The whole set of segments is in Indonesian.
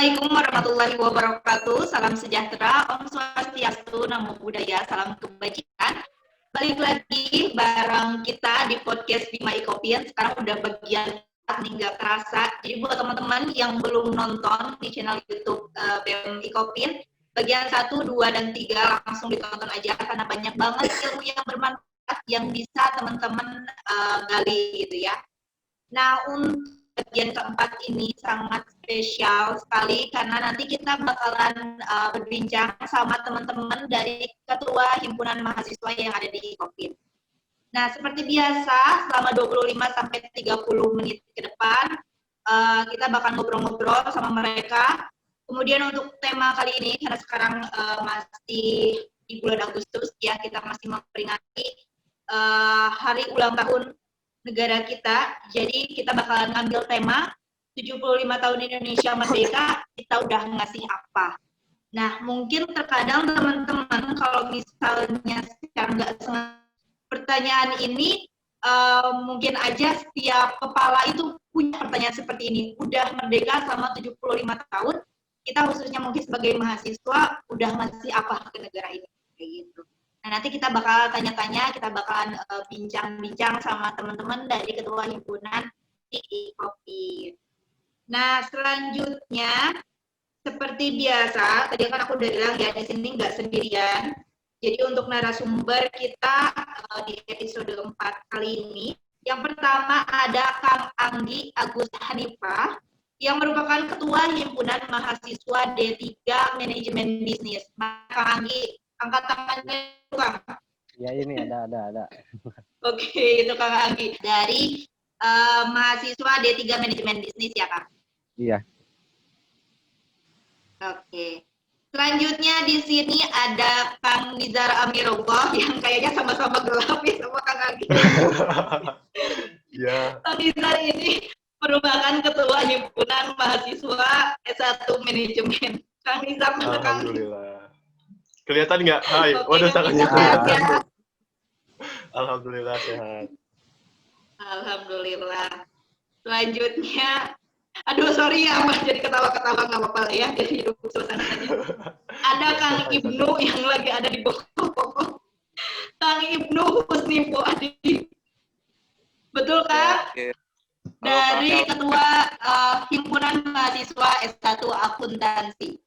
Assalamualaikum warahmatullahi wabarakatuh. Salam sejahtera, Om Swastiastu, Namo Buddhaya, salam kebajikan. Balik lagi bareng kita di podcast Bima Ikopian. Sekarang udah bagian 4 nih, nggak kerasa. Jadi buat teman-teman yang belum nonton di channel YouTube BEM Ikopian, bagian 1, 2, dan 3 langsung ditonton aja karena banyak banget ilmu yang bermanfaat yang bisa teman-teman gali gitu ya. Nah, untuk bagian keempat ini sangat spesial sekali karena nanti kita bakalan berbincang sama teman-teman dari Ketua Himpunan Mahasiswa yang ada di Kopin. Nah, seperti biasa, selama 25-30 menit ke depan, kita bakal ngobrol-ngobrol sama mereka. Kemudian untuk tema kali ini, karena sekarang masih di bulan Agustus, ya kita masih memperingati hari ulang tahun negara kita, jadi kita bakalan ngambil tema 75 tahun Indonesia Merdeka, kita udah ngasih apa. Nah, mungkin terkadang teman-teman kalau misalnya secara nggak sengaja pertanyaan ini, mungkin aja setiap kepala itu punya pertanyaan seperti ini, udah merdeka selama 75 tahun, kita khususnya mungkin sebagai mahasiswa, udah ngasih apa ke negara ini, kayak gitu. Nah, nanti kita bakal tanya-tanya, kita bakalan bincang-bincang sama teman-teman dari Ketua Himpunan di Kopi. Nah, selanjutnya, seperti biasa, tadi kan aku udah bilang ya, di sini nggak sendirian. Jadi untuk narasumber kita di episode 4 kali ini, yang pertama ada Kang Anggi Agus Hanifah, yang merupakan Ketua Himpunan Mahasiswa D3 Manajemen Bisnis. Kang Anggi, angkat tangannya, Kang. Ya, ini ada. Oke, itu Kang Anggi. Dari mahasiswa D3 Manajemen Bisnis ya, Kang? Iya. Oke. Selanjutnya di sini ada Kang Nizar Amirullah yang kayaknya sama-sama gelap ya sama Kang Anggi. Ya. Kang Nizar ini merupakan Ketua Himpunan Mahasiswa S1 Manajemen. Kang Nizar, mana Kang? Alhamdulillah. Kelihatan nggak? Hai. Oke, Waduh, tangannya kelihatan. ya. Alhamdulillah sehat. Alhamdulillah. Selanjutnya, aduh sorry ya, Mbak, jadi ketawa-ketawa nggak apa-apa ya, jadi hidup suasana aja. Ada Kang Ibnu yang lagi ada di bawah. Kang Ibnu Husni Fuadi. Betul, Kak? Oke. Dari Ketua Himpunan Mahasiswa S1 Akuntansi.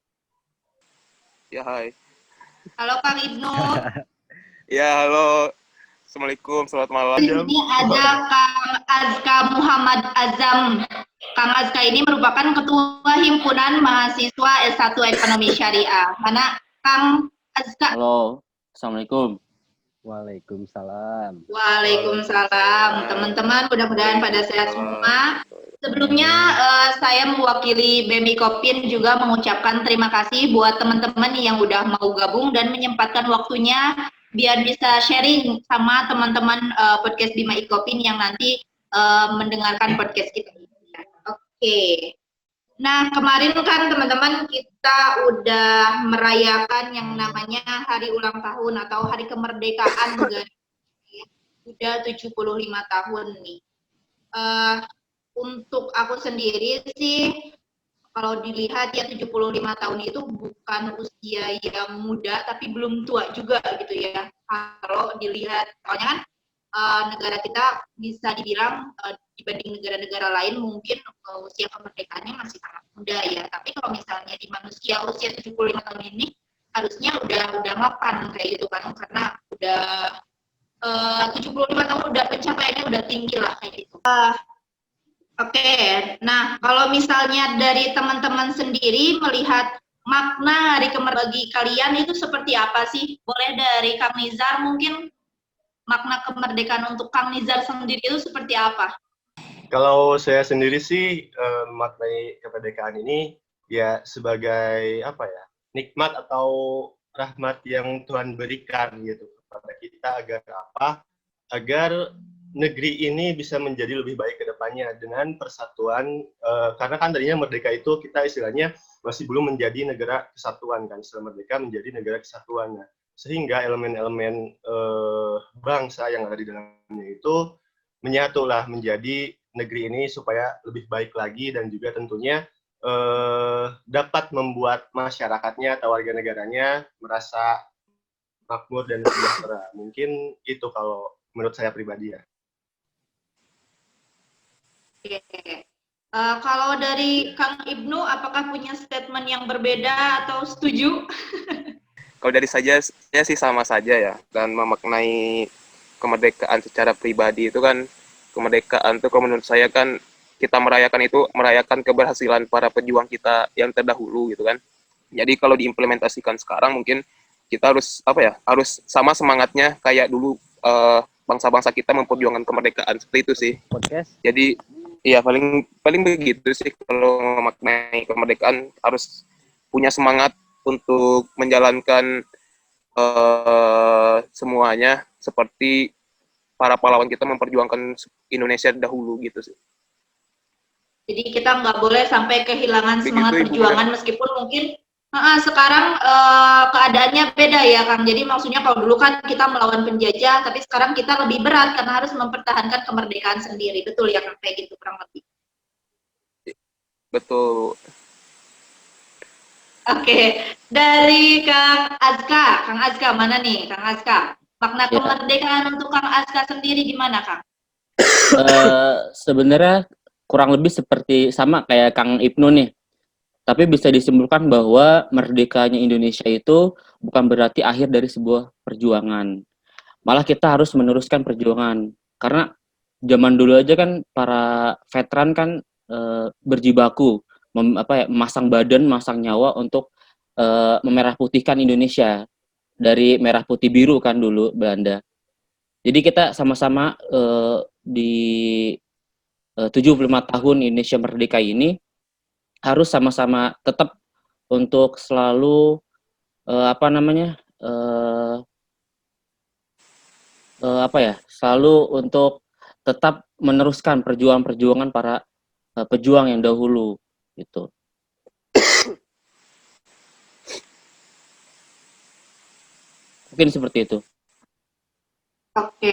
Ya, hai. Halo Kang Ibnu. Ya, halo. Assalamualaikum, selamat malam. Di sini ada Kang Azka Muhammad Azam. Kang Azka ini merupakan Ketua Himpunan Mahasiswa S1 Ekonomi Syariah. Mana Kang Azka? Halo, Assalamualaikum. Waalaikumsalam. Waalaikumsalam. Teman-teman, mudah-mudahan pada sehat semua. Sebelumnya saya mewakili BEM Ikopian juga mengucapkan terima kasih buat teman-teman yang udah mau gabung dan menyempatkan waktunya biar bisa sharing sama teman-teman podcast Bima Ikopian yang nanti mendengarkan podcast kita. Oke. Nah, kemarin kan teman-teman kita udah merayakan yang namanya Hari Ulang Tahun atau Hari Kemerdekaan negara. Udah 75 tahun nih. Untuk aku sendiri sih, kalau dilihat ya 75 tahun itu bukan usia yang muda, tapi belum tua juga gitu ya. Kalau dilihat, soalnya kan negara kita bisa dibilang dibanding negara-negara lain mungkin usia kemerdekaannya masih sangat muda ya. Tapi kalau misalnya di manusia usia 75 tahun ini harusnya udah mapan kayak gitu kan, karena udah 75 tahun udah pencapaiannya udah tinggi lah kayak gitu. Oke, nah kalau misalnya dari teman-teman sendiri melihat makna Hari Kemerdekaan bagi kalian itu seperti apa sih? Boleh dari Kang Nizar mungkin, makna kemerdekaan untuk Kang Nizar sendiri itu seperti apa? Kalau saya sendiri sih memaknai kemerdekaan ini ya sebagai apa ya, nikmat atau rahmat yang Tuhan berikan gitu kepada kita agar apa? Agar negeri ini bisa menjadi lebih baik ke depannya dengan persatuan, karena kan tadinya merdeka itu kita istilahnya masih belum menjadi negara kesatuan kan, setelah merdeka menjadi negara kesatuan. Nah, sehingga elemen-elemen bangsa yang ada di dalamnya itu menyatulah menjadi negeri ini supaya lebih baik lagi dan juga tentunya dapat membuat masyarakatnya atau warga negaranya merasa makmur dan sejahtera. Mungkin itu kalau menurut saya pribadi ya. Oke. Kalau dari Kang Ibnu, apakah punya statement yang berbeda atau setuju? Kalau dari saya sih sama saja ya. Dan memaknai kemerdekaan secara pribadi itu kan, kemerdekaan itu kalau menurut saya kan, kita merayakan keberhasilan para pejuang kita yang terdahulu gitu kan. Jadi kalau diimplementasikan sekarang mungkin kita harus sama semangatnya kayak dulu bangsa-bangsa kita memperjuangkan kemerdekaan, seperti itu sih. Podcast. Jadi ya paling begitu sih, kalau memaknai kemerdekaan harus punya semangat untuk menjalankan semuanya seperti para pahlawan kita memperjuangkan Indonesia dahulu gitu sih. Jadi kita nggak boleh sampai kehilangan semangat Begitu, Ibu perjuangan meskipun mungkin sekarang keadaannya beda ya Kang. Jadi maksudnya kalau dulu kan kita melawan penjajah, tapi sekarang kita lebih berat karena harus mempertahankan kemerdekaan sendiri. Betul ya Kang, kayak gitu kurang lebih. Betul. Oke, dari Kang Azka mana nih Kang Azka? Makna Ya. kemerdekaan untuk Kang Azka sendiri gimana Kang? Sebenarnya kurang lebih seperti sama kayak Kang Ibnu nih. Tapi bisa disimpulkan bahwa merdekanya Indonesia itu bukan berarti akhir dari sebuah perjuangan. Malah kita harus meneruskan perjuangan. Karena zaman dulu aja kan para veteran kan berjibaku, memasang badan, masang nyawa untuk memerah putihkan Indonesia. Dari merah putih biru kan dulu Belanda. Jadi kita sama-sama di 75 tahun Indonesia merdeka ini harus sama-sama tetap untuk selalu selalu untuk tetap meneruskan perjuangan-perjuangan para pejuang yang dahulu gitu. Mungkin seperti itu. Oke,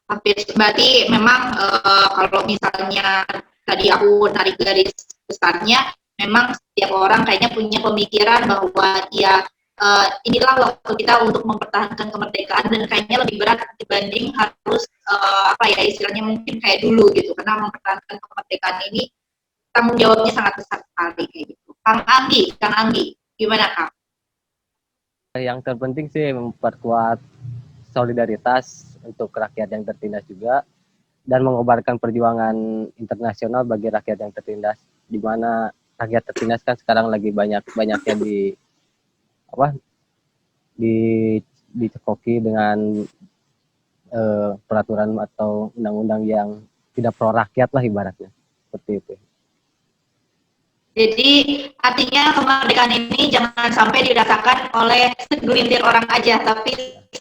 hampir berarti memang kalau misalnya tadi aku tarik garis besarnya, memang setiap orang kayaknya punya pemikiran bahwa ya inilah waktu kita untuk mempertahankan kemerdekaan dan kayaknya lebih berat dibanding harus istilahnya mungkin kayak dulu gitu, karena mempertahankan kemerdekaan ini tanggung jawabnya sangat besar sekali kayak gitu. Kang Anggi, gimana Kang? Yang terpenting sih memperkuat solidaritas untuk rakyat yang tertindas juga dan mengobarkan perjuangan internasional bagi rakyat yang tertindas, di mana rakyat tertindas kan sekarang lagi banyaknya dicekoki dengan peraturan atau undang-undang yang tidak pro rakyat lah ibaratnya, seperti itu. Jadi artinya kemerdekaan ini jangan sampai dirasakan oleh segelintir orang aja, tapi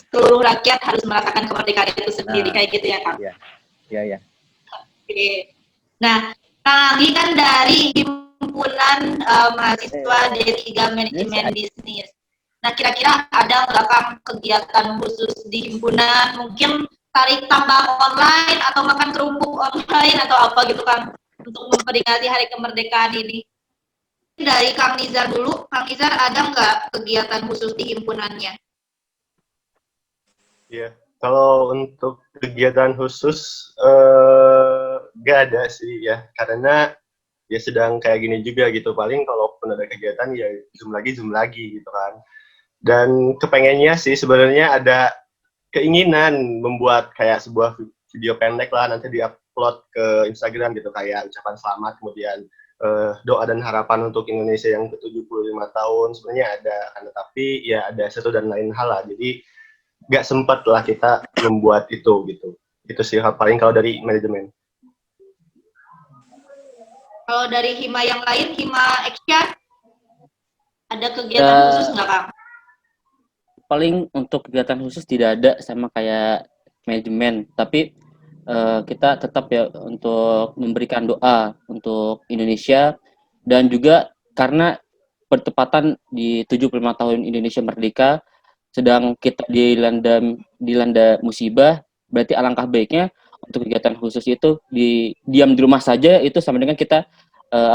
seluruh rakyat harus merasakan kemerdekaan itu sendiri, kayak gitu ya Kang? Iya. Oke. Nah, Kang Anggi kan dari himpunan mahasiswa D3 Manajemen Bisnis. Nah, kira-kira ada nggak Kang kegiatan khusus di himpunan? Mungkin tarik tambang online atau makan kerupuk online atau apa gitu Kang, untuk memperingati Hari Kemerdekaan ini? Dari Kang Nizar dulu, Kang Nizar ada nggak kegiatan khusus di himpunannya? Ya, kalau untuk kegiatan khusus nggak ada sih ya, karena ya sedang kayak gini juga gitu. Paling kalaupun ada kegiatan ya zoom lagi gitu kan. Dan kepengennya sih sebenarnya ada keinginan membuat kayak sebuah video pendek lah, nanti diupload ke Instagram gitu, kayak ucapan selamat, kemudian doa dan harapan untuk Indonesia yang ke-75 tahun. Sebenarnya ada, tapi ya ada satu dan lain hal lah, jadi nggak sempat lah kita membuat itu gitu. Itu sih paling kalau dari manajemen. Kalau dari Hima yang lain, Hima Eksya, ada kegiatan khusus nggak Kang? Paling untuk kegiatan khusus tidak ada, sama kayak manajemen, tapi kita tetap ya untuk memberikan doa untuk Indonesia, dan juga karena bertepatan di 75 tahun Indonesia merdeka, sedang kita dilanda musibah, berarti alangkah baiknya untuk kegiatan khusus itu diam di rumah saja itu sama dengan kita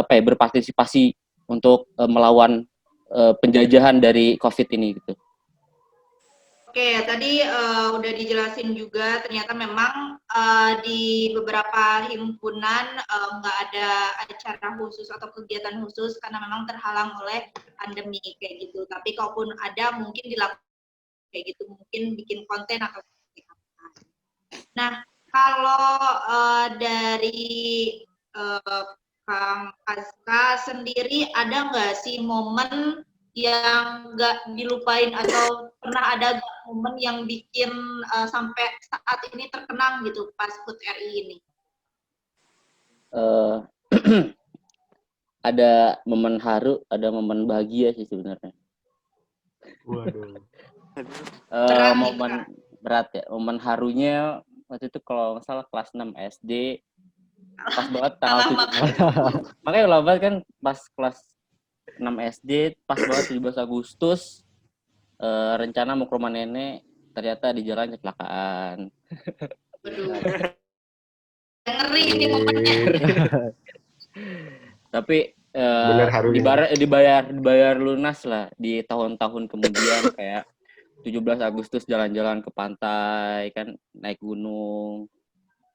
berpartisipasi untuk melawan penjajahan dari COVID ini gitu. Oke, tadi udah dijelasin juga ternyata memang di beberapa himpunan nggak ada acara khusus atau kegiatan khusus karena memang terhalang oleh pandemi kayak gitu. Tapi kalaupun ada mungkin dilakukan kayak gitu, mungkin bikin konten atau seperti apa. Nah, kalau dari Kang Aska sendiri ada nggak sih momen yang nggak dilupain atau pernah ada nggak momen yang bikin sampai saat ini terkenang gitu pas HUT RI ini? Ada momen haru, ada momen bahagia sih sebenarnya. Waduh. Berat nih, Momen berat ya. Momen harunya waktu itu kalau nggak salah kelas 6 SD, pas banget tanggal Lama 17. Makanya lama banget kan pas kelas 6 SD, pas banget 17 Agustus, rencana mau ke rumah nenek, ternyata di jalan kecelakaan. Waduh. Ngeri ini momennya. Tapi Bener harunya. dibayar lunas lah di tahun-tahun kemudian kayak 17 Agustus jalan-jalan ke pantai kan, naik gunung,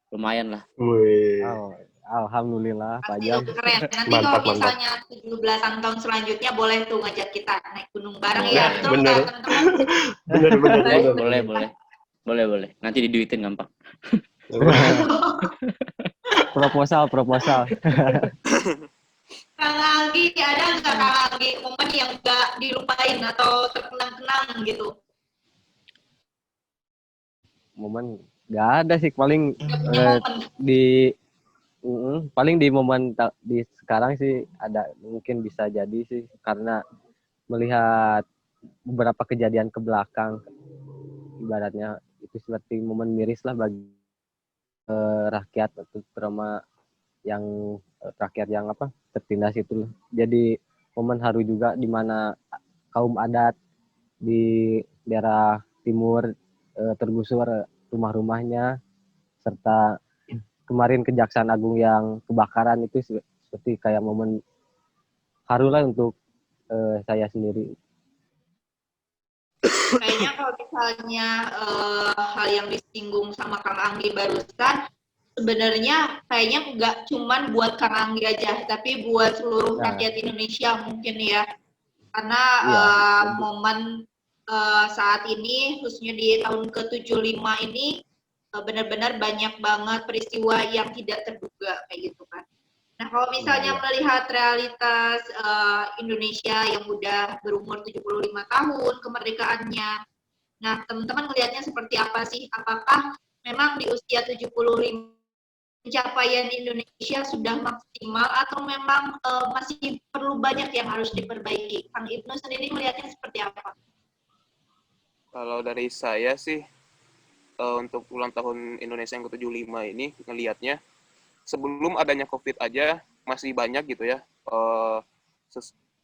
lumayan lah. Wih. Oh, alhamdulillah Pak Pasti Jam. keren. Nanti Mantap, kalau misalnya 17-an tahun selanjutnya boleh tuh ngajak kita naik gunung bareng Nah, ya, betul bener. nggak teman-teman? Boleh. Nanti diduitin gampang. Proposal. Kang Anggi, ada nggak Kang Anggi momen yang nggak dilupain atau terkenang-kenang gitu? Momen nggak ada sih, paling Nggak punya momen. paling di momen di sekarang sih ada, mungkin bisa jadi sih karena melihat beberapa kejadian ke belakang, ibaratnya itu seperti momen miris lah bagi rakyat, terutama yang rakyat yang tertindas itu. Jadi momen haru juga di mana kaum adat di daerah timur tergusur rumah-rumahnya, serta kemarin Kejaksaan Agung yang kebakaran, itu seperti kayak momen haru lah untuk saya sendiri. Kayaknya kalau misalnya hal yang disinggung sama Kang Anggi barusan, sebenarnya kayaknya nggak cuman buat Kang Anggi aja, tapi buat seluruh rakyat Indonesia mungkin ya. Karena momen saat ini, khususnya di tahun ke-75 ini, benar-benar banyak banget peristiwa yang tidak terduga kayak gitu kan. Nah, kalau misalnya melihat realitas Indonesia yang udah berumur 75 tahun kemerdekaannya, nah teman-teman melihatnya seperti apa sih? Apakah memang di usia 75 pencapaian Indonesia sudah maksimal atau memang masih perlu banyak yang harus diperbaiki? Kang Ibnu sendiri melihatnya seperti apa? Kalau dari saya sih, untuk ulang tahun Indonesia yang ke-75 ini, ngelihatnya sebelum adanya COVID aja masih banyak gitu ya,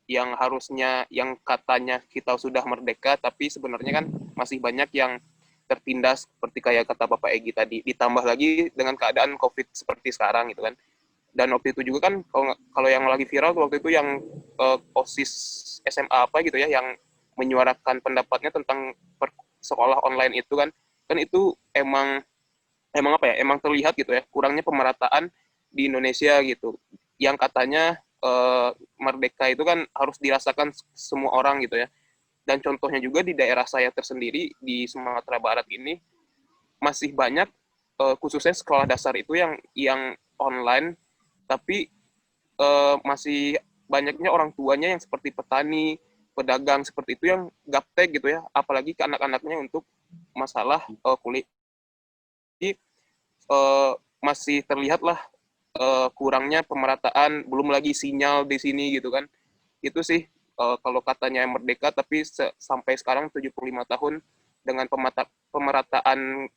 yang harusnya, yang katanya kita sudah merdeka, tapi sebenarnya kan masih banyak yang tertindas, seperti kayak kata Bapak Egi tadi, ditambah lagi dengan keadaan COVID seperti sekarang gitu kan. Dan waktu itu juga kan, kalau yang lagi viral waktu itu yang OSIS SMA apa gitu ya, yang menyuarakan pendapatnya tentang sekolah online itu kan itu emang terlihat gitu ya, kurangnya pemerataan di Indonesia gitu, yang katanya merdeka itu kan harus dirasakan semua orang gitu ya. Dan contohnya juga di daerah saya tersendiri di Sumatera Barat ini masih banyak khususnya sekolah dasar itu yang online, tapi masih banyaknya orang tuanya yang seperti petani, pedagang seperti itu yang gaptek gitu ya, apalagi ke anak-anaknya untuk masalah kuliah. Masih terlihat lah kurangnya pemerataan, belum lagi sinyal di sini gitu kan. Itu sih kalau katanya merdeka, tapi sampai sekarang 75 tahun dengan pemerataan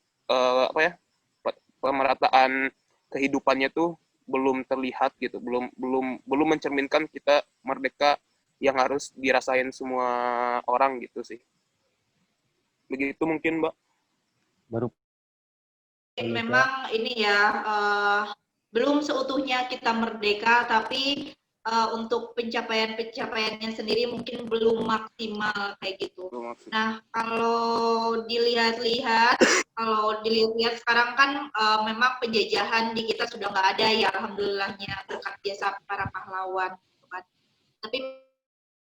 pemerataan kehidupannya tuh belum terlihat gitu, belum mencerminkan kita merdeka yang harus dirasain semua orang gitu sih. Begitu mungkin, Mbak. Baru Indonesia. memang ini ya belum seutuhnya kita merdeka, tapi untuk pencapaian-pencapaiannya sendiri mungkin belum maksimal kayak gitu. Nah, kalau dilihat-lihat sekarang kan memang penjajahan di kita sudah nggak ada ya, alhamdulillahnya berkat jasa para pahlawan, gitu kan. Tapi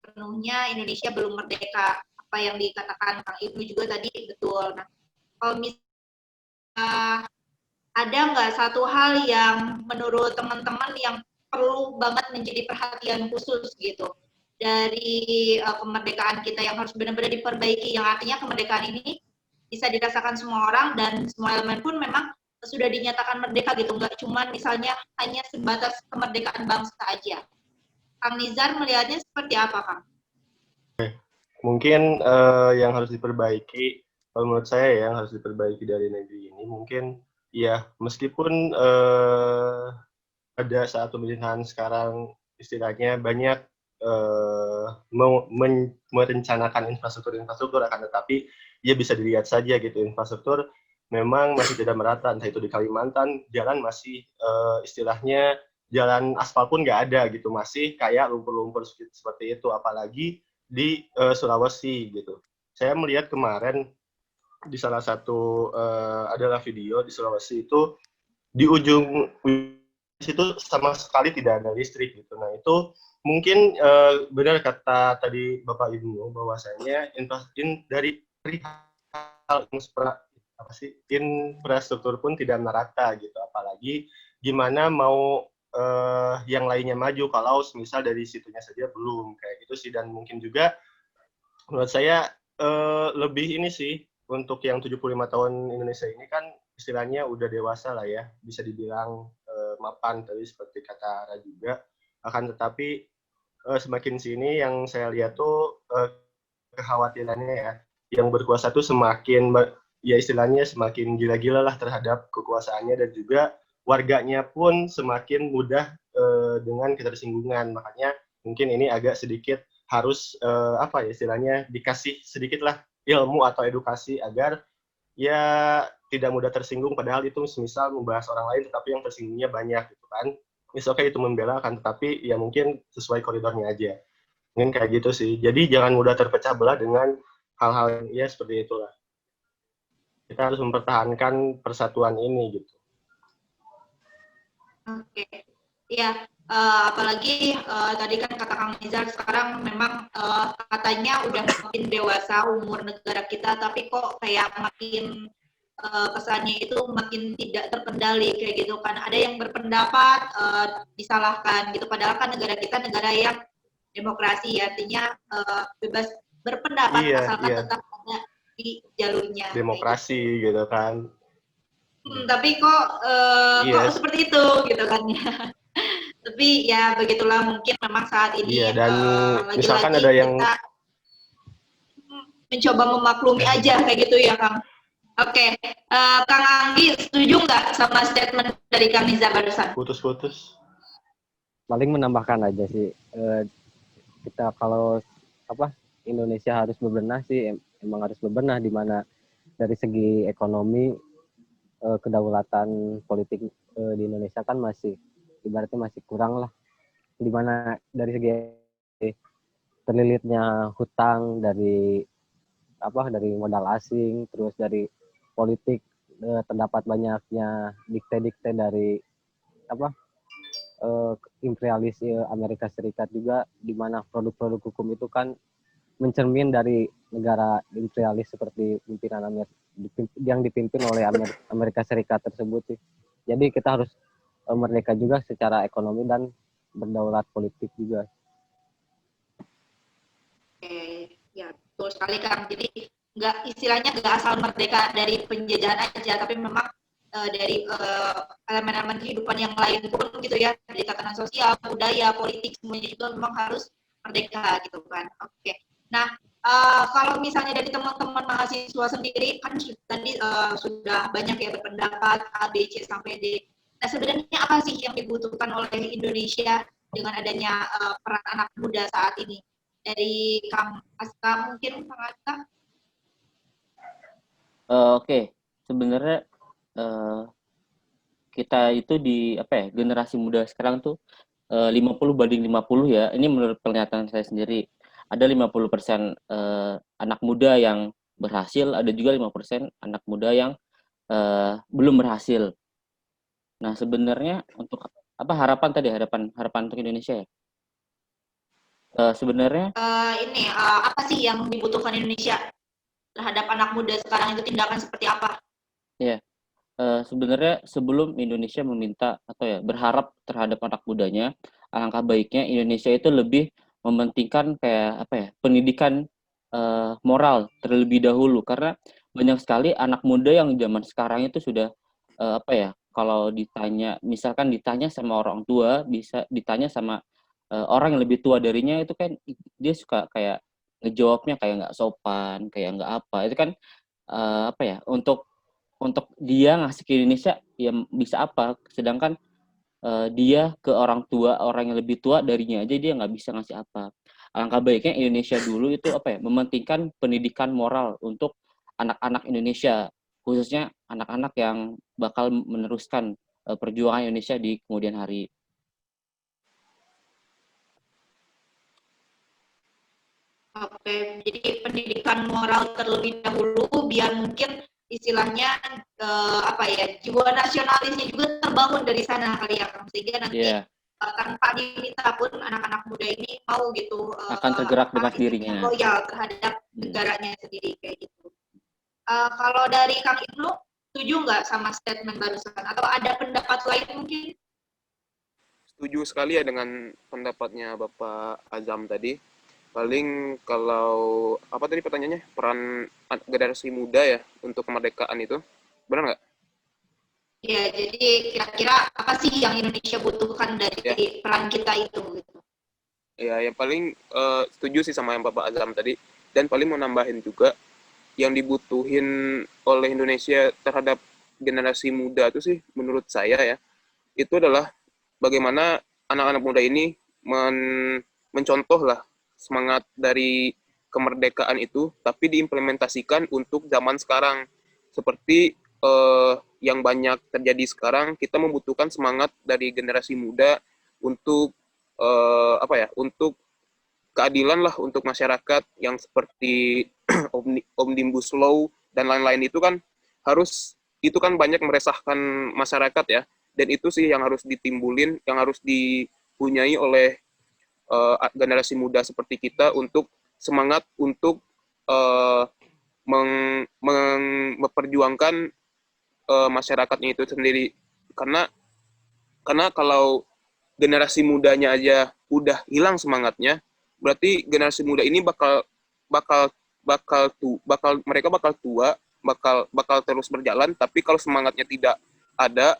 penuhnya Indonesia belum merdeka. Apa yang dikatakan Kang Ibnu juga tadi betul. Nah, kalau misalnya ada nggak satu hal yang menurut teman-teman yang perlu banget menjadi perhatian khusus gitu dari kemerdekaan kita yang harus benar-benar diperbaiki, yang artinya kemerdekaan ini bisa dirasakan semua orang dan semua elemen pun memang sudah dinyatakan merdeka gitu, nggak cuma misalnya hanya sebatas kemerdekaan bangsa aja. Kang Nizar melihatnya seperti apa, Kang? Mungkin yang harus diperbaiki, kalau menurut saya yang harus diperbaiki dari negeri ini mungkin ya meskipun pada saat pemerintahan sekarang istilahnya banyak merencanakan infrastruktur akan tetapi ya bisa dilihat saja gitu infrastruktur memang masih tidak merata, entah itu di Kalimantan jalan masih istilahnya jalan aspal pun nggak ada gitu, masih kayak lumpur-lumpur seperti itu, apalagi di Sulawesi gitu. Saya melihat kemarin di salah satu adalah video di Sulawesi itu di ujung situ sama sekali tidak ada listrik gitu. Nah itu mungkin benar kata tadi Bapak Ibu bahwasanya dari hal infrastruktur pun tidak merata gitu. Apalagi gimana mau yang lainnya maju kalau misal dari situnya saja belum kayak gitu sih. Dan mungkin juga menurut saya lebih ini sih untuk yang 75 tahun Indonesia ini kan istilahnya udah dewasa lah ya, bisa dibilang mapan tadi seperti kata Ara juga. Akan tetapi semakin sini yang saya lihat tuh kekhawatirannya ya, yang berkuasa tuh semakin ya istilahnya semakin gila-gila lah terhadap kekuasaannya, dan juga warganya pun semakin mudah dengan ketersinggungan. Makanya mungkin ini agak sedikit harus apa ya istilahnya dikasih sedikit lah ilmu atau edukasi agar ya tidak mudah tersinggung, padahal itu misal membahas orang lain tetapi yang tersinggungnya banyak gitu kan. Oke itu membela kan, tetapi ya mungkin sesuai koridornya aja. Mungkin kayak gitu sih. Jadi jangan mudah terpecah belah dengan hal-hal yang ya seperti itulah. Kita harus mempertahankan persatuan ini gitu. Oke, ya apalagi tadi kan kata Kang Nizar sekarang memang katanya udah makin dewasa umur negara kita, tapi kok kayak makin kesannya itu makin tidak terkendali kayak gitu kan. Ada yang berpendapat disalahkan gitu, padahal kan negara kita negara yang demokrasi, artinya bebas berpendapat asalkan tetap ada di jalurnya. Demokrasi gitu kan. Tapi kok seperti itu gitu kan ya. Tapi ya begitulah, mungkin memang saat ini dan misalkan lagi-lagi ada yang kita mencoba memaklumi aja kayak gitu ya Kang. Oke, Kang Anggi setuju nggak sama statement dari Kang Nizar barusan? Putus-putus. Paling menambahkan aja sih, kita kalau Indonesia harus bebenah sih, emang harus bebenah di mana dari segi ekonomi, kedaulatan politik di Indonesia kan masih ibaratnya masih kurang lah, di mana dari segi terlilitnya hutang dari modal asing, terus dari politik terdapat banyaknya dikte-dikte dari imperialis Amerika Serikat juga, di mana produk-produk hukum itu kan mencermin dari negara imperialis seperti pimpinan yang dipimpin oleh Amerika Serikat tersebut sih. Jadi kita harus merdeka juga secara ekonomi dan berdaulat politik juga. Oke, ya betul sekali Kang. Jadi istilahnya nggak asal merdeka dari penjajahan aja, tapi memang dari elemen-elemen kehidupan yang lain pun gitu ya, dari tatanan sosial, budaya, politik, semuanya juga memang harus merdeka gitu kan. Oke. Nah, kalau misalnya dari teman-teman mahasiswa sendiri kan tadi sudah banyak ya berpendapat A, B, C sampai D. Nah, sebenarnya apa sih yang dibutuhkan oleh Indonesia dengan adanya peran anak muda saat ini? Dari Kang Aska mungkin, Kang Aska? Oke. Sebenarnya eh, kita itu di generasi muda sekarang tuh 50 banding 50 ya. Ini menurut pernyataan saya sendiri. Ada 50% anak muda yang berhasil, ada juga 5% anak muda yang belum berhasil. Nah, sebenarnya untuk harapan harapan untuk Indonesia ya. Sebenarnya Apa sih yang dibutuhkan Indonesia terhadap anak muda sekarang, itu tindakan seperti apa? ya sebenarnya sebelum Indonesia meminta atau ya berharap terhadap anak mudanya, alangkah baiknya Indonesia itu lebih mementingkan pendidikan moral terlebih dahulu, karena banyak sekali anak muda yang zaman sekarang itu sudah kalau misalkan ditanya sama orang tua, bisa ditanya sama orang yang lebih tua darinya, itu kan dia suka kayak ngejawabnya kayak nggak sopan, kayak nggak apa. Itu kan untuk dia ngasih ke Indonesia ya bisa apa, sedangkan dia ke orang yang lebih tua darinya aja dia nggak bisa ngasih apa. Alangkah baiknya Indonesia dulu itu mementingkan pendidikan moral untuk anak-anak Indonesia, khususnya anak-anak yang bakal meneruskan perjuangan Indonesia di kemudian hari. Oke, jadi pendidikan moral terlebih dahulu biar mungkin istilahnya jiwa nasionalisnya juga terbangun dari sana kali ya, Kang, sehingga nanti tanpa diminta pun anak-anak muda ini mau gitu akan tergerak dengan sendirinya, loyal terhadap negaranya sendiri kayak gitu. Kalau dari Kang Ibnu, setuju nggak sama statement barusan atau ada pendapat lain mungkin? Setuju sekali ya dengan pendapatnya Bapak Azam tadi. Paling kalau apa tadi pertanyaannya, peran generasi muda ya untuk kemerdekaan itu, benar nggak? Ya, jadi kira-kira apa sih yang Indonesia butuhkan dari peran kita itu? Gitu. Ya, yang paling setuju sih sama yang Bapak Azam tadi. Dan paling mau nambahin juga, yang dibutuhin oleh Indonesia terhadap generasi muda itu sih, menurut saya ya, itu adalah bagaimana anak-anak muda ini mencontoh lah semangat dari kemerdekaan itu, tapi diimplementasikan untuk zaman sekarang. Seperti yang banyak terjadi sekarang, kita membutuhkan semangat dari generasi muda untuk untuk keadilan lah untuk masyarakat, yang seperti omnibus law dan lain-lain itu kan banyak meresahkan masyarakat ya, dan itu sih yang harus ditimbulin, yang harus dipunyai oleh generasi muda seperti kita untuk semangat untuk uh, memperjuangkan masyarakatnya itu sendiri, karena kalau generasi mudanya aja udah hilang semangatnya, berarti generasi muda ini bakal mereka bakal tua, bakal terus berjalan, tapi kalau semangatnya tidak ada,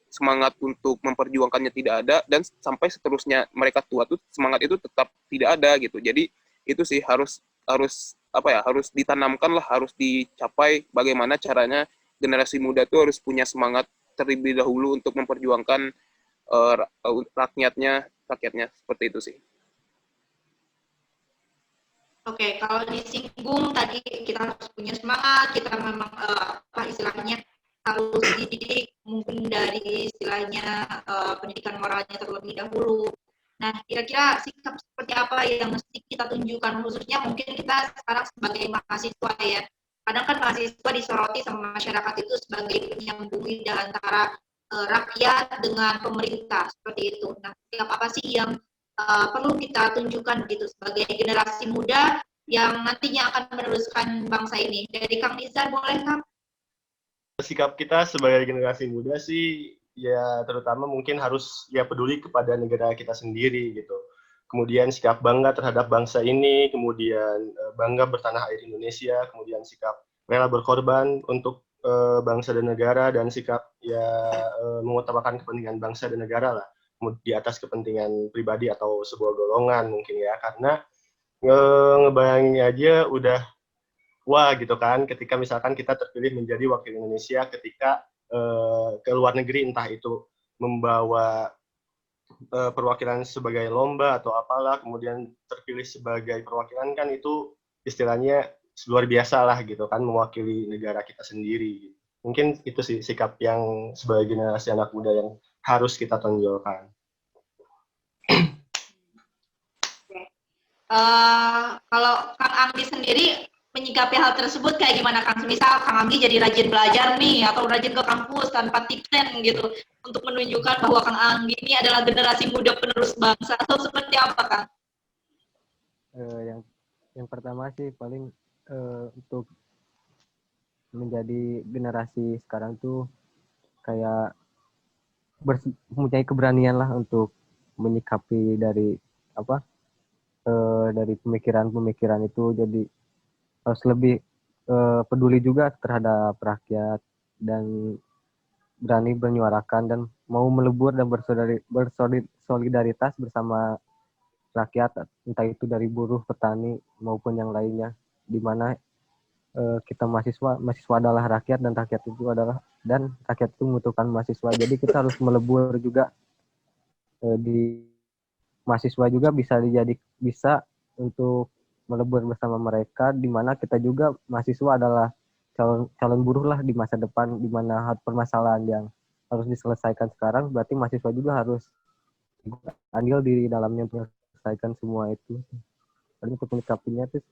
semangat untuk memperjuangkannya tidak ada, dan sampai seterusnya mereka tua tuh semangat itu tetap tidak ada gitu. Jadi itu sih harus harus ditanamkan lah, harus dicapai bagaimana caranya generasi muda tuh harus punya semangat terlebih dahulu untuk memperjuangkan rakyatnya seperti itu sih. Oke, kalau disinggung tadi kita harus punya semangat, kita memang istilahnya harus dididik mungkin dari istilahnya pendidikan moralnya terlebih dahulu. Nah, kira-kira sikap seperti apa yang mesti kita tunjukkan, khususnya mungkin kita sekarang sebagai mahasiswa ya. Kadang kan mahasiswa disoroti sama masyarakat itu sebagai penyambung lidah antara rakyat dengan pemerintah seperti itu. Nah, sikap apa sih yang perlu kita tunjukkan gitu sebagai generasi muda yang nantinya akan meneruskan bangsa ini? Dari Kang Nizar boleh, Kang? Sikap kita sebagai generasi muda sih ya terutama mungkin harus ya peduli kepada negara kita sendiri gitu. Kemudian sikap bangga terhadap bangsa ini, kemudian bangga bertanah air Indonesia, kemudian sikap rela berkorban untuk bangsa dan negara, dan sikap ya mengutamakan kepentingan bangsa dan negara lah di atas kepentingan pribadi atau sebuah golongan mungkin ya, karena ngebayangin aja udah wah gitu kan ketika misalkan kita terpilih menjadi wakil Indonesia ketika ke luar negeri, entah itu membawa perwakilan sebagai lomba atau apalah, kemudian terpilih sebagai perwakilan, kan itu istilahnya luar biasa lah gitu kan, mewakili negara kita sendiri. Mungkin itu sih sikap yang sebagai generasi anak muda yang harus kita tonjolkan. Kalau Kang Anggi sendiri menyikapi hal tersebut kayak gimana Kang? Misal Kang Anggi jadi rajin belajar nih atau rajin ke kampus tanpa tipsen gitu untuk menunjukkan bahwa Kang Anggi ini adalah generasi muda penerus bangsa atau seperti apa Kang? Yang pertama sih paling untuk menjadi generasi sekarang tuh kayak mempunyai keberanian lah untuk menyikapi dari apa dari pemikiran-pemikiran itu, jadi harus lebih peduli juga terhadap rakyat dan berani menyuarakan dan mau melebur dan bersolidaritas bersama rakyat, entah itu dari buruh, petani maupun yang lainnya, di mana kita mahasiswa adalah rakyat dan rakyat itu membutuhkan mahasiswa. Jadi kita harus melebur juga di mahasiswa juga bisa untuk melebur bersama mereka, di mana kita juga mahasiswa adalah calon buruh lah di masa depan, di mana permasalahan yang harus diselesaikan sekarang, berarti mahasiswa juga harus andil di dalamnya menyelesaikan semua itu. Dan untuk menyikapinya itu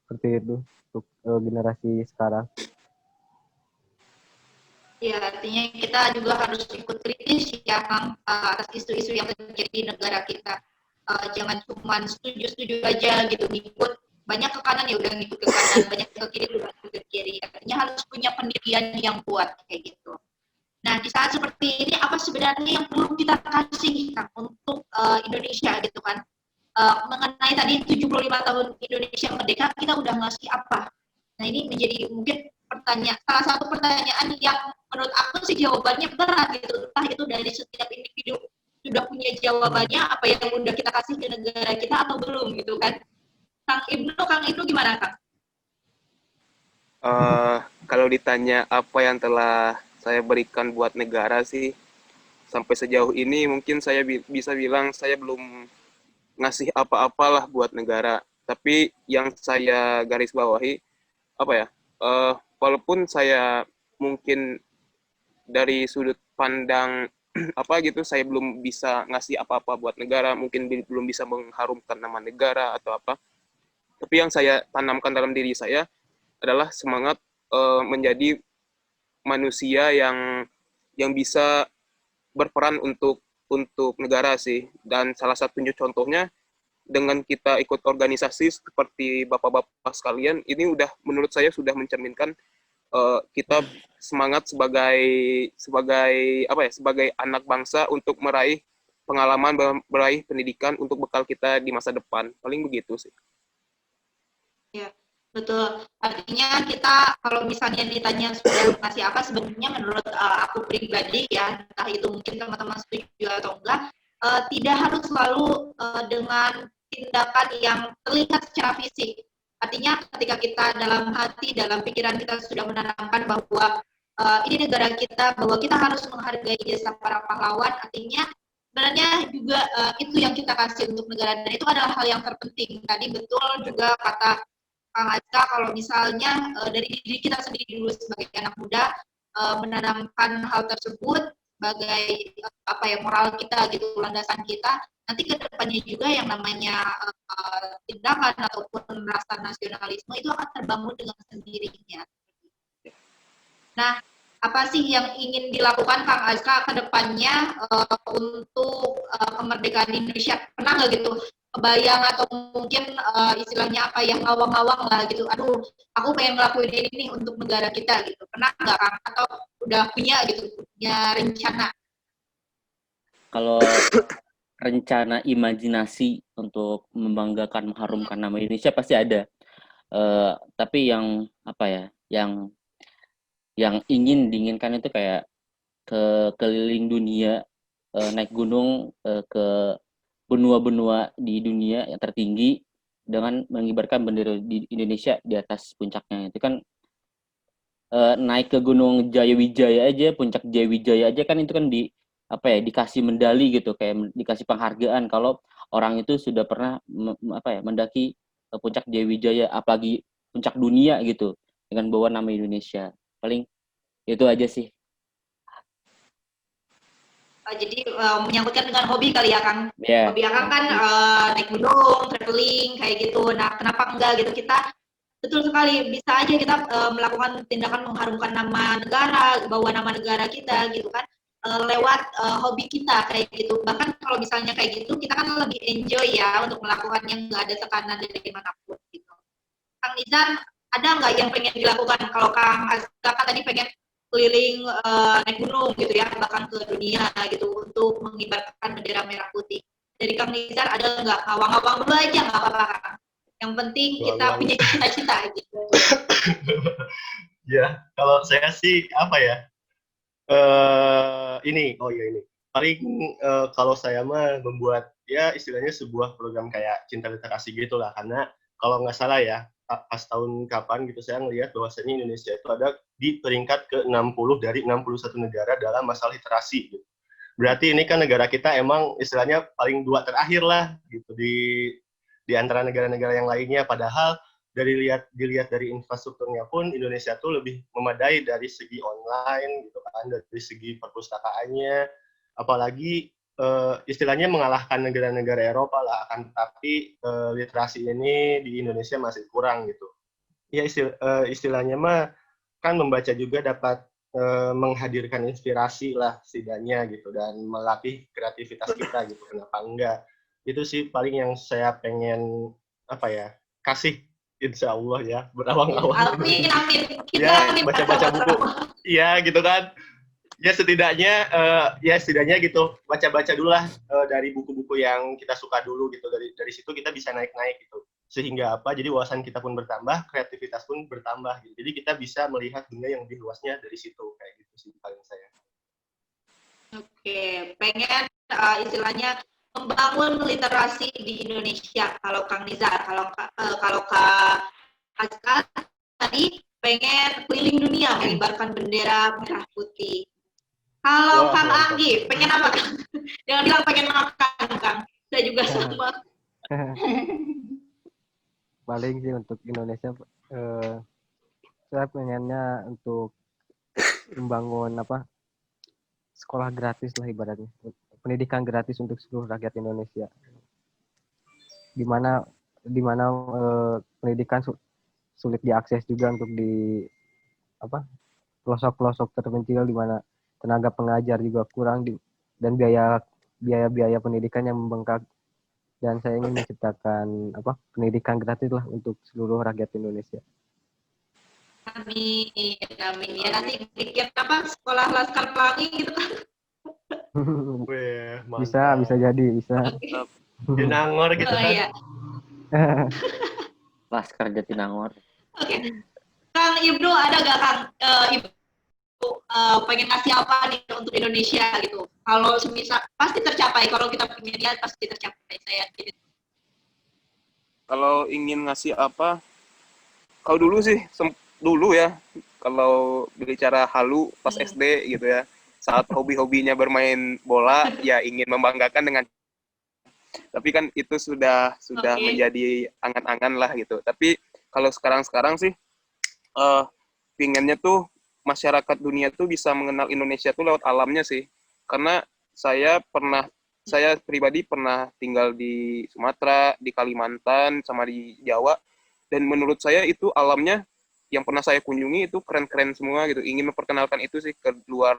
seperti itu untuk generasi sekarang. Ya, artinya kita juga harus ikut kritis ya Kang atas isu-isu yang terjadi di negara kita. Jangan cuma setuju-setuju aja gitu ngikut, banyak ke kanan ya udah ngikut ke kanan, banyak ke kiri udah ngikut ke kiri. Artinya harus punya pendirian yang kuat kayak gitu. Nah, di saat seperti ini apa sebenarnya yang perlu kita kasih Kang untuk Indonesia gitu kan? Mengenai tadi 75 tahun Indonesia merdeka, kita udah ngasih apa? Nah, ini menjadi mungkin salah satu pertanyaan yang menurut aku sih jawabannya berat gitu. Entah itu dari setiap individu sudah punya jawabannya, apa yang udah kita kasih ke negara kita atau belum gitu kan. Kang Ibnu gimana Kang? Kalau ditanya apa yang telah saya berikan buat negara sih, sampai sejauh ini mungkin saya bisa bilang saya belum ngasih apa-apalah buat negara. Tapi yang saya garis bawahi, apa ya, walaupun saya mungkin dari sudut pandang apa gitu, saya belum bisa ngasih apa-apa buat negara, mungkin belum bisa mengharumkan nama negara atau apa. Tapi yang saya tanamkan dalam diri saya adalah semangat menjadi manusia yang bisa berperan untuk negara sih. Dan salah satu contohnya dengan kita ikut organisasi seperti bapak-bapak sekalian, ini udah menurut saya sudah mencerminkan kita semangat sebagai anak bangsa untuk meraih pengalaman, meraih pendidikan untuk bekal kita di masa depan. Paling begitu sih. Ya, betul. Artinya kita kalau misalnya ditanya sudah masih apa, sebenarnya menurut aku pribadi ya, entah itu mungkin teman-teman setuju atau enggak, tidak harus selalu dengan tindakan yang terlihat secara fisik. Artinya ketika kita dalam hati, dalam pikiran kita sudah menanamkan bahwa ini negara kita, bahwa kita harus menghargai jasa para pahlawan, artinya sebenarnya juga itu yang kita kasih untuk negara, dan itu adalah hal yang terpenting. Tadi betul juga kata Kang Aca, kalau misalnya dari diri kita sendiri dulu sebagai anak muda menanamkan hal tersebut sebagai apa ya, moral kita gitu, landasan kita, nanti ke depannya juga yang namanya tindakan ataupun rasa nasionalisme itu akan terbangun dengan sendirinya. Nah, apa sih yang ingin dilakukan Kang Aca ke depannya untuk kemerdekaan Indonesia? Pernah nggak gitu kebayang atau mungkin istilahnya apa ya, ngawang-ngawang lah gitu, aduh aku pengen ngelakuin ini nih untuk negara kita gitu, pernah nggak Kang? Atau udah punya gitu, punya rencana? Kalau rencana imajinasi untuk membanggakan, mengharumkan nama Indonesia pasti ada. Tapi yang apa ya, yang diinginkan itu kayak keliling dunia, naik gunung ke benua-benua di dunia yang tertinggi dengan mengibarkan bendera di Indonesia di atas puncaknya. Itu kan naik ke Gunung Jayawijaya aja, puncak Jayawijaya aja kan itu kan dikasih medali gitu, kayak dikasih penghargaan kalau orang itu sudah pernah mendaki puncak Jayawijaya, apalagi puncak dunia gitu dengan bawa nama Indonesia. Paling Itu aja sih. Jadi menyangkutkan dengan hobi kali ya Kang. Ya. Hobi Akang kan naik gunung, traveling kayak gitu. Nah, kenapa enggak gitu kita betul sekali bisa aja kita melakukan tindakan mengharumkan nama negara, bawa nama negara kita gitu kan lewat hobi kita kayak gitu. Bahkan kalau misalnya kayak gitu kita kan lebih enjoy ya untuk melakukan yang enggak ada tekanan dari manapun gitu. Kang Nizar ada nggak yang pengen dilakukan kalau Kang Azka kan tadi pengen keliling naik gunung gitu ya bahkan ke dunia gitu untuk mengibarkan bendera merah putih dari Kang Nizar ada nggak ngawang-ngawang dulu aja nggak apa-apa Kang yang penting kita Ngawang-ngawang. punya cita-cita gitu. Ya, kalau saya sih apa ya? Ini paling kalau saya mah membuat ya istilahnya sebuah program kayak cinta literasi gitu lah, karena kalau nggak salah ya pas tahun kapan gitu saya ngelihat bahwasanya Indonesia itu ada di peringkat ke-60 dari 61 negara dalam masalah literasi gitu. Berarti ini kan negara kita emang istilahnya paling dua terakhir lah gitu di antara negara-negara yang lainnya, padahal dilihat dari infrastrukturnya pun Indonesia tuh lebih memadai dari segi online gitu kan, dari segi perpustakaannya, apalagi istilahnya mengalahkan negara-negara Eropa lah, akan tetapi literasi ini di Indonesia masih kurang gitu. Ya istilahnya mah kan membaca juga dapat menghadirkan inspirasi lah setidaknya gitu dan melatih kreativitas kita gitu, kenapa enggak. Itu sih paling yang saya pengen apa ya kasih, insya Allah ya berawang-awang. Amin amin kita Ya amin baca-baca buku, bersama-sama. iya gitu kan. Ya setidaknya gitu baca-baca dulu lah dari buku-buku yang kita suka dulu gitu, dari situ kita bisa naik-naik gitu, sehingga apa, jadi wawasan kita pun bertambah, kreativitas pun bertambah gitu, jadi kita bisa melihat dunia yang lebih luasnya dari situ, kayak gitu sih paling saya. Oke, pengen istilahnya membangun literasi di Indonesia. Kalau Kang Nizar, kalau Kak Azkar tadi pengen keliling dunia mengibarkan bendera merah putih. Kalau Wah, Kang mantap. Anggi, pengen apa Kang? Jangan bilang pengen makan Kang. Saya juga sama. Paling sih untuk Indonesia saya pengennya untuk membangun sekolah gratis lah ibaratnya, pendidikan gratis untuk seluruh rakyat Indonesia, di mana pendidikan sulit diakses juga untuk di pelosok-pelosok terpencil, di mana tenaga pengajar juga kurang dan biaya pendidikan yang membengkak, dan saya ingin menciptakan pendidikan gratis lah untuk seluruh rakyat Indonesia. Amin, amin. Ya nanti bikin apa sekolah Laskar Pelangi gitu kan. Weh, bisa mantap. jadi bisa. Di Nangor gitu Oh kan. iya. Laskar Jatinangor. Oke. Kang Ibnu ada gak Kang Ibnu pengen ngasih apa nih untuk Indonesia gitu? Kalau semisal pasti tercapai, kalau kita punya niat pasti tercapai saya gitu. Kalau ingin ngasih apa, kalau dulu ya, kalau bicara halu pas SD gitu ya, saat hobi-hobinya bermain bola, ya ingin membanggakan dengan, tapi kan itu sudah Okay. menjadi angan-angan lah gitu. Tapi kalau sekarang sih, pinginnya tuh masyarakat dunia tuh bisa mengenal Indonesia tuh lewat alamnya sih. Karena saya pribadi pernah tinggal di Sumatera, di Kalimantan, sama di Jawa, dan menurut saya itu alamnya yang pernah saya kunjungi itu keren-keren semua gitu. Ingin memperkenalkan itu sih ke luar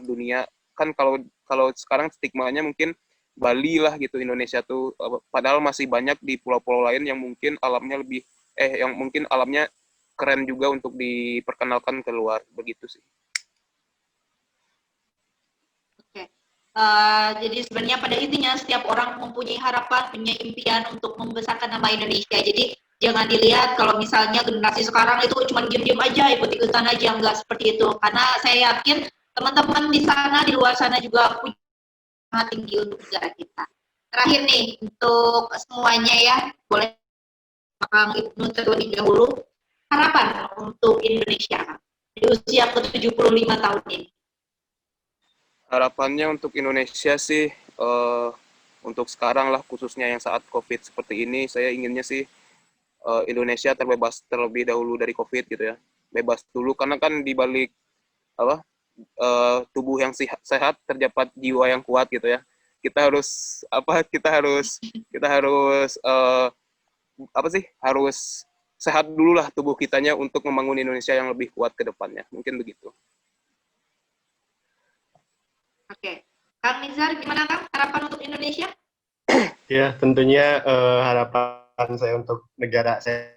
dunia. Kan kalau sekarang stigmanya mungkin Bali lah gitu, Indonesia tuh, padahal masih banyak di pulau-pulau lain yang mungkin alamnya keren juga untuk diperkenalkan keluar, begitu sih. Oke. Jadi sebenarnya pada intinya setiap orang mempunyai harapan, punya impian untuk membesarkan nama Indonesia. Jadi jangan dilihat kalau misalnya generasi sekarang itu cuma diam-diam aja, ikut-ikutan aja, enggak seperti itu. Karena saya yakin teman-teman di sana, di luar sana juga punya sangat tinggi untuk negara kita. Terakhir nih, untuk semuanya ya, boleh Kang Ibnu terlebih dahulu, harapan untuk Indonesia di usia ke-75 tahun ini. Harapannya untuk Indonesia sih, untuk sekarang lah, khususnya yang saat COVID seperti ini, saya inginnya sih Indonesia terbebas terlebih dahulu dari COVID gitu ya. Bebas dulu, karena kan di balik tubuh yang sehat, terdapat jiwa yang kuat gitu ya. Kita harus harus sehat dulu lah tubuh kitanya untuk membangun Indonesia yang lebih kuat ke depannya. Mungkin begitu. Oke. Kang Nizar, gimana Kang harapan untuk Indonesia? Ya, tentunya harapan saya untuk negara saya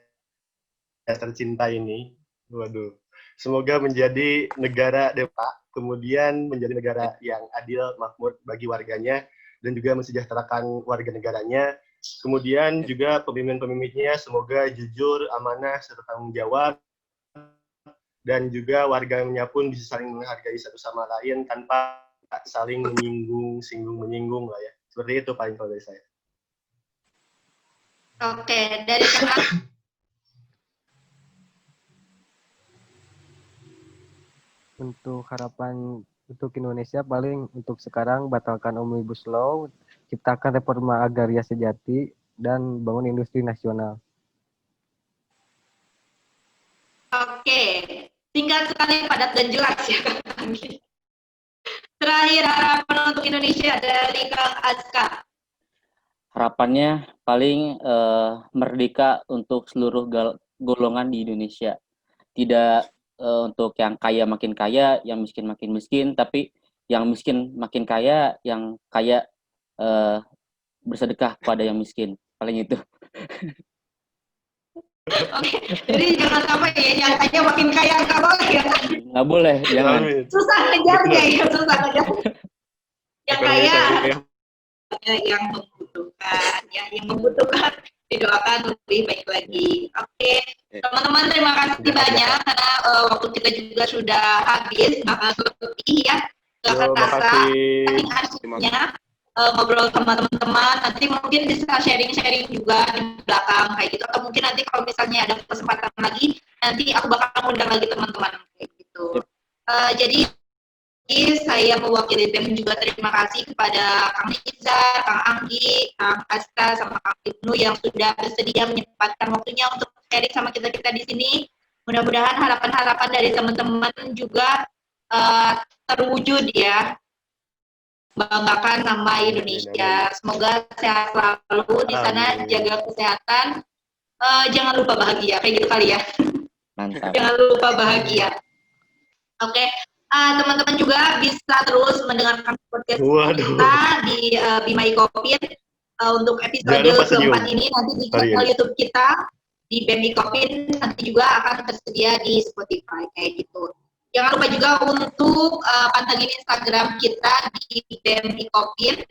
tercinta ini, waduh, semoga menjadi negara depan, kemudian menjadi negara yang adil, makmur bagi warganya, dan juga mensejahterakan warga negaranya. Kemudian juga pemimpin-pemimpinnya semoga jujur, amanah, serta tanggung jawab, dan juga warganya pun bisa saling menghargai satu sama lain tanpa saling menyinggung lah ya. Seperti itu paling kalau dari saya. Oke, dari Kang. Untuk harapan untuk Indonesia paling untuk sekarang batalkan Omnibus Law, ciptakan reforma agraria sejati, dan bangun industri nasional. Oke, singkat sekali, padat dan jelas ya. Terakhir harapan untuk Indonesia dari Kang Azka. Harapannya paling merdeka untuk seluruh golongan di Indonesia. Tidak untuk yang kaya makin kaya, yang miskin makin miskin, tapi yang miskin makin kaya, yang kaya bersedekah kepada yang miskin. Paling itu. Oke, jadi jangan sampai ya yang kaya makin kaya, nggak boleh ya. Nggak boleh, jangan. Susah ngejarnya ya, susah ngejar. Yang kaya yang membutuhkan, ya, yang membutuhkan didoakan lebih baik lagi. Oke, teman-teman terima kasih banyak karena waktu kita juga sudah habis, bahkan lebih ya. Nggak kerasa, asiknya ngobrol sama teman-teman. Nanti mungkin bisa sharing-sharing juga di belakang kayak gitu. Atau mungkin nanti kalau misalnya ada kesempatan lagi, nanti aku bakal undang lagi teman-teman kayak gitu. Jadi saya mewakili BEM juga terima kasih kepada Kang Nizar, Kang Anggi, Kang Asta, sama Kang Ibnu yang sudah bersedia menyempatkan waktunya untuk sharing sama kita-kita di sini. Mudah-mudahan harapan-harapan dari teman-teman juga terwujud ya. Banggakan nama Indonesia. Semoga sehat selalu di sana, jaga kesehatan. Jangan lupa bahagia, kayak gitu kali ya. Mantap. Jangan lupa bahagia. Oke. Teman-teman juga bisa terus mendengarkan podcast kita di Bima Ikopin untuk episode keempat ini nanti di channel YouTube kita di BEM Ikopin, nanti juga akan tersedia di Spotify kayak gitu. Jangan lupa juga untuk pantengin Instagram kita di BEM Ikopin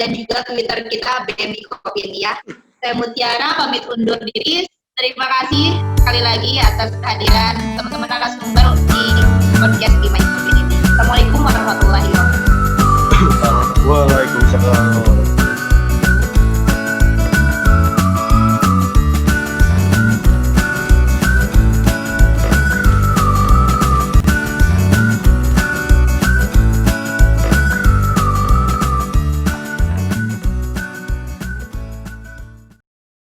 dan juga Twitter kita BEM Ikopin ya. Saya Mutiara pamit undur diri. Terima kasih sekali lagi atas kehadiran teman-teman narasumber di podcast Bima Ikopin ini. Assalamualaikum.